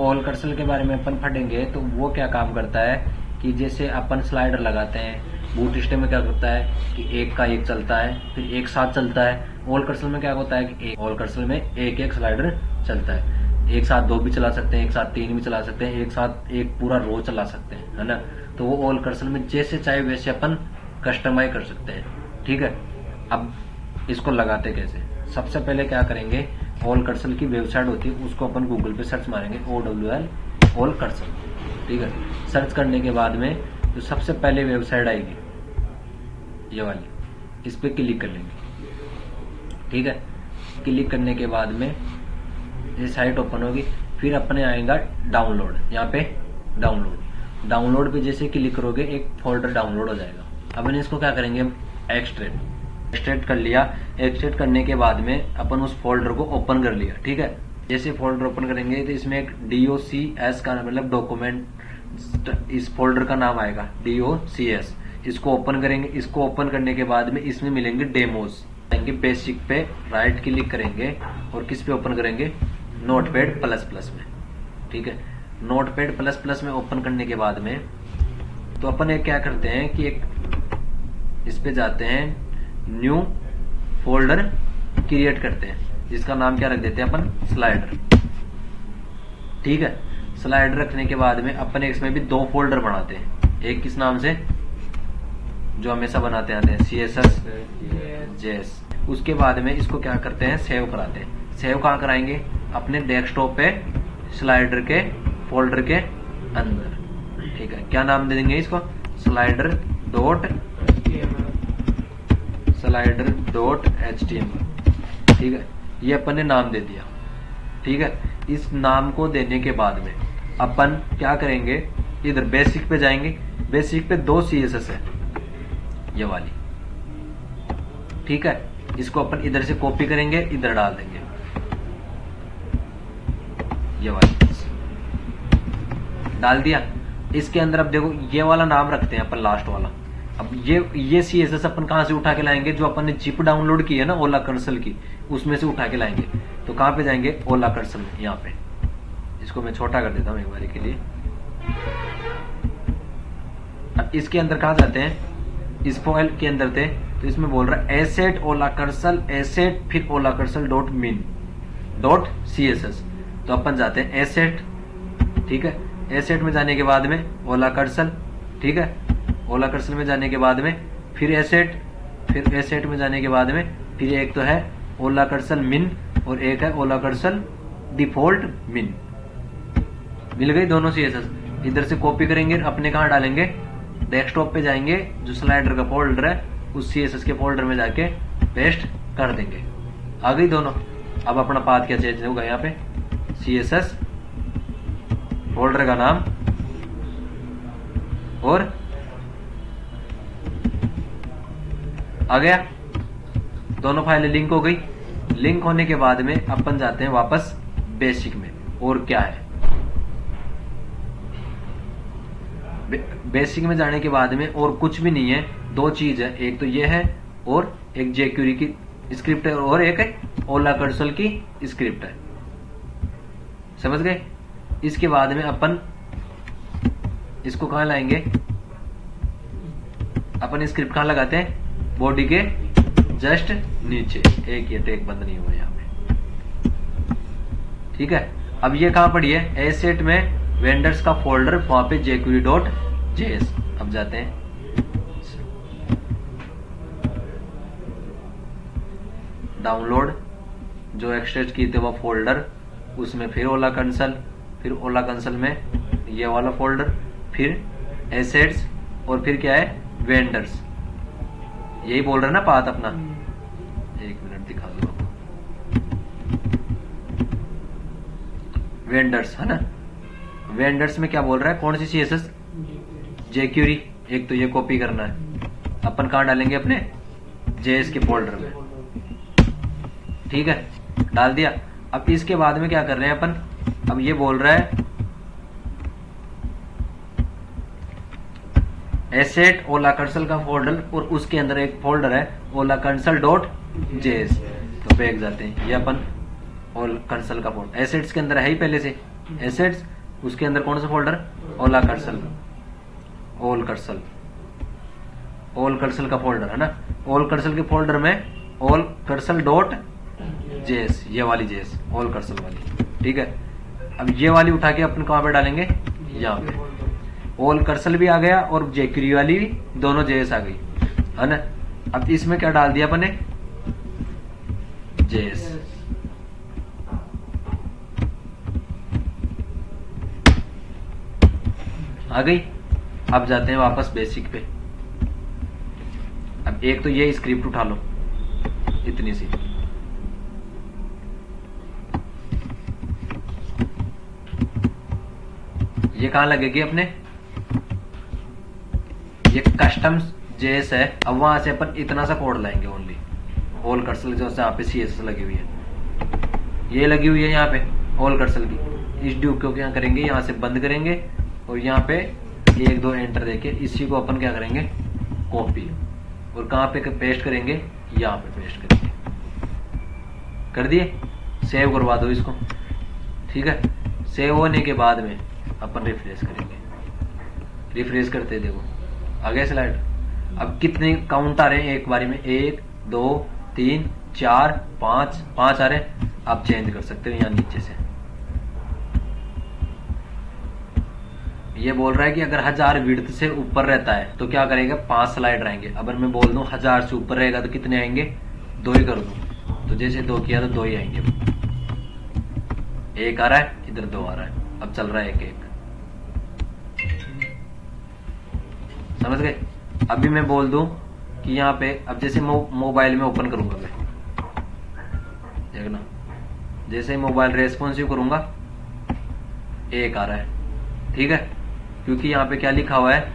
All cursor के बारे में अपन पढ़ेंगे तो वो क्या काम करता है कि जैसे अपन स्लाइडर लगाते हैं, बूट स्टेप में क्या करता है कि एक का एक चलता है, फिर एक साथ चलता है। ऑल कर्सल में क्या होता है कि ऑल कर्सल में एक एक स्लाइडर चलता है, एक साथ 2 भी चला सकते हैं, एक साथ 3 भी चला सकते हैं, एक साथ एक पूरा रो चला सकते हैं, है ना। तो वो ऑल कर्सल में जैसे चाहे वैसे अपन कस्टमाइज कर सकते हैं, ठीक है। अब इसको लगाते कैसे, सबसे पहले क्या करेंगे, ऑल कर्सल की वेबसाइट होती है उसको अपन गूगल पे सर्च मारेंगे, OWL ऑल कर्सल, ठीक है। सर्च करने के बाद में जो सबसे पहले वेबसाइट आएगी ये वाली, इस पे क्लिक कर लेंगे, ठीक है। क्लिक करने के बाद में ये साइट ओपन होगी, फिर अपने आएगा डाउनलोड, यहाँ पे डाउनलोड पे जैसे क्लिक करोगे एक फोल्डर डाउनलोड हो जाएगा। अपन इसको क्या करेंगे, एक्सट्रैक्ट कर लिया। एक्सट्रैक्ट करने के बाद में अपन उस फोल्डर को ओपन कर लिया, ठीक है। जैसे फोल्डर ओपन करेंगे तो इसमें एक DOCS का मतलब डॉक्यूमेंट, इस फोल्डर का नाम आएगा DOCS। इसको ओपन करेंगे। इसको ओपन करने के बाद में इसमें मिलेंगे डेमोज। बेसिक पे राइट क्लिक करेंगे और किस पे ओपन करेंगे, नोटपैड प्लस प्लस में, ठीक है। नोटपैड प्लस प्लस में ओपन करने के बाद में तो अपन एक क्या करते हैं कि एक इस पे जाते हैं, न्यू फोल्डर क्रिएट करते हैं, जिसका नाम क्या रख देते हैं अपन, स्लाइडर, ठीक है। स्लाइडर रखने के बाद में अपन इसमें भी 2 फोल्डर बनाते हैं, एक किस नाम से जो हमेशा बनाते आते हैं, CSS JS। उसके बाद में इसको क्या करते हैं, सेव कराते हैं। सेव कहाँ कराएंगे, अपने डेस्कटॉप पे स्लाइडर के फोल्डर के अंदर, ठीक है। क्या नाम दे देंगे इसको, slider.html, ठीक है। ये अपन ने नाम दे दिया, ठीक है। इस नाम को देने के बाद में अपन क्या करेंगे, इधर बेसिक पे जाएंगे। बेसिक पे 2 CSS है ये वाली, ठीक है। इसको अपन इधर से कॉपी करेंगे, इधर डाल देंगे ये वाली, डाल दिया। इसके अंदर अब देखो ये वाला नाम रखते हैं अपन, लास्ट वाला। अब ये CSS अपन कहां से उठा के लाएंगे, जो अपन ने जिप डाउनलोड की है ना ओला कर्सल की, उसमें से उठा के लाएंगे। तो कहां पे जाएंगे, ओला कर्सल में, यहाँ पे। इसको मैं छोटा कर देता हूं एक बार के लिए। अब इसके अंदर कहां जाते हैं, इस फाइल के अंदर थे तो इसमें बोल रहा है एसेट ओला कर्सल एसेट, फिर ओला कर्सल .min.css। तो अपन जाते हैं एसेट, ठीक है। एसेट में जाने के बाद में ओला कर्सल, ठीक है। ओला कर्सल में जाने के बाद में फिर एसेट, फिर एसेट में जाने के बाद में फिर एक तो है ओला कर्सल मिन और एक है ओला कर्सल डिफॉल्ट मिन। मिल गई दोनों CSS। इधर से कॉपी करेंगे, अपने कहां डालेंगे, डेस्कटॉप पे जाएंगे, जो स्लाइडर का फोल्डर है उस CSS के फोल्डर में जाके पेस्ट कर देंगे। आ गई दोनों। अब अपना पाथ क्या चेंज होगा, यहाँ पे CSS फोल्डर का नाम और आ गया, दोनों फाइलें लिंक हो गई। लिंक होने के बाद में अपन जाते हैं वापस बेसिक में। और क्या है, बेसिक में जाने के बाद में और कुछ भी नहीं है, 2 चीज है, एक तो ये है और एक jQuery की स्क्रिप्ट है और एक है ओला कर्सल की स्क्रिप्ट है, समझ गए। इसके बाद में अपन इसको कहां लाएंगे, अपन स्क्रिप्ट कहां लगाते हैं, बॉडी के जस्ट नीचे। एक ये टैग बंद नहीं हुआ यहाँ पे, ठीक है। अब ये कहां पड़ी है, एसेट में वेंडर्स का फोल्डर, वहां पे jQuery.js। अब जाते हैं डाउनलोड, जो एक्सट्रैक्ट किए थे वो फोल्डर, उसमें फिर ओला कंसल, फिर ओला कंसल में ये वाला फोल्डर, फिर एसेट्स और फिर क्या है, वेंडर्स। यही बोल रहे ना पाथ अपना, 1 मिनट दिखा दो आपको। वेंडर्स है ना, वेंडर्स में क्या बोल रहा है, कौन सी CSS, jQuery। एक तो ये कॉपी करना है, अपन कहां डालेंगे, अपने JS के फोल्डर में, ठीक है। डाल दिया। अब इसके बाद में क्या कर रहे हैं अपन, अब ये बोल रहा है एसेट ओला कर्सल का फोल्डर और उसके अंदर एक फोल्डर है ओला कर्सल.js। तो बैक जाते हैं, ये अपन ओला कर्सल का फोल्डर एसेट्स के अंदर है ही पहले से, एसेट्स, उसके अंदर कौन सा फोल्डर, ओला कर्सल, ओल कर्सल, ओल कर्सल का फोल्डर है ना। ओल कर्सल के फोल्डर में ओल कर्सल डॉट जेएस, ये वाली जेएस ओल कर्सल वाली, ठीक है। अब ये वाली उठा के अपन कहां पे डालेंगे, यहाँ पे। ओल कर्सल भी आ गया और जेक्यू वाली भी, दोनों जेएस आ गई, है ना। अब इसमें क्या डाल दिया अपने, जेएस। आ गई। अब जाते हैं वापस बेसिक पे। अब एक तो ये स्क्रिप्ट उठा लो, इतनी सी, ये कहां लगेगी अपने, ये कस्टम जेएस है। अब वहां से अपन इतना सा कोड लाएंगे ओनली, ओल कर्सल जो यहाँ पे सीएसएस लगी हुई है, ये लगी हुई है यहाँ पे ओल कर्सल की। इस ड्यू को क्या करेंगे, यहाँ से बंद करेंगे और यहाँ पे 1-2 एंटर देके इसी को अपन क्या करेंगे, कॉपी, और कहां पे पेस्ट करेंगे, यहाँ पे पेस्ट करेंगे। कर दिए, सेव करवा दो इसको, ठीक है। सेव होने के बाद में अपन रिफ्रेश करेंगे, रिफ्रेश करते देखो आ गया स्लाइड। अब कितने काउंट आ रहे हैं एक बारी में, 1 2 3 4 5 आ रहे हैं। आप चेंज कर सकते हो यहाँ नीचे से। ये बोल रहा है कि अगर 1000 विड्थ से ऊपर रहता है तो क्या करेगा, 5 स्लाइड रहेंगे। अगर मैं बोल दूं 1000 से ऊपर रहेगा तो कितने आएंगे, 2 ही कर दूं, तो जैसे 2 किया तो 2 ही आएंगे। 1 आ रहा है, इधर 2 आ रहा है, अब चल रहा है 1-1, समझ गए। अभी मैं बोल दूं कि यहाँ पे, अब जैसे मोबाइल में ओपन करूंगा मैं, देखना, जैसे मोबाइल रेस्पॉन्सिव करूंगा 1 आ रहा है, ठीक है, क्योंकि यहाँ पे क्या लिखा हुआ है,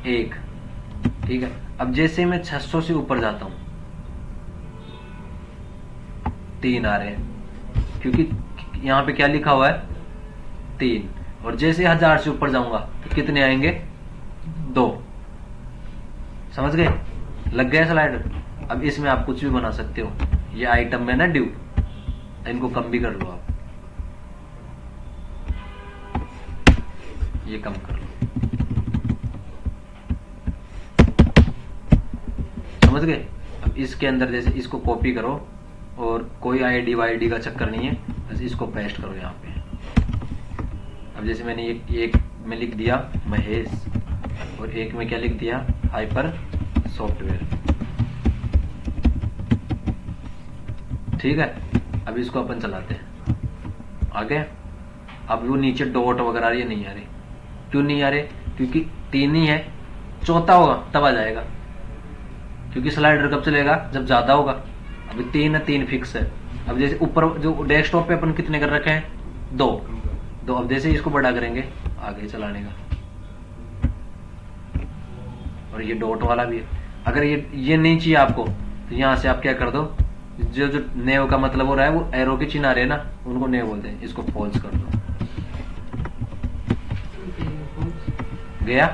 1, ठीक है। अब जैसे मैं 600 से ऊपर जाता हूं 3 आ रहे हैं, क्योंकि यहाँ पे क्या लिखा हुआ है, 3। और जैसे 1000 से ऊपर जाऊंगा तो कितने आएंगे, 2। समझ गए, लग गया स्लाइडर। अब इसमें आप कुछ भी बना सकते हो। ये आइटम में ना ड्यू, इनको कम भी कर लो आप, ये कम कर लो, समझ गए। अब इसके अंदर जैसे इसको कॉपी करो और कोई आईडी वाईडी का चक्कर नहीं है, बस इसको पेस्ट करो यहाँ पे। अब जैसे मैंने एक में लिख दिया महेश और एक में क्या लिख दिया, हाइपर सॉफ्टवेयर, ठीक है। अब इसको अपन चलाते हैं, आ गया। अब वो नीचे डॉट वगैरह ये नहीं आ रही, क्यों नहीं आ रहे, क्योंकि 3 ही है, चौथा होगा तब आ जाएगा, क्योंकि स्लाइडर कब चलेगा, जब ज्यादा होगा। अभी 3 है, 3 फिक्स है। अब जैसे ऊपर जो डेस्कटॉप पे अपन कितने कर रखे हैं, 2। अब जैसे इसको बड़ा करेंगे आगे चलाने का, और ये डॉट वाला भी है। अगर ये नहीं चाहिए आपको तो यहां से आप क्या कर दो, जो नेव का मतलब हो रहा है वो एरो के चिन्ह आ रहे हैं ना, उनको नेव बोलते हैं, इसको फॉल्स कर दो, गया।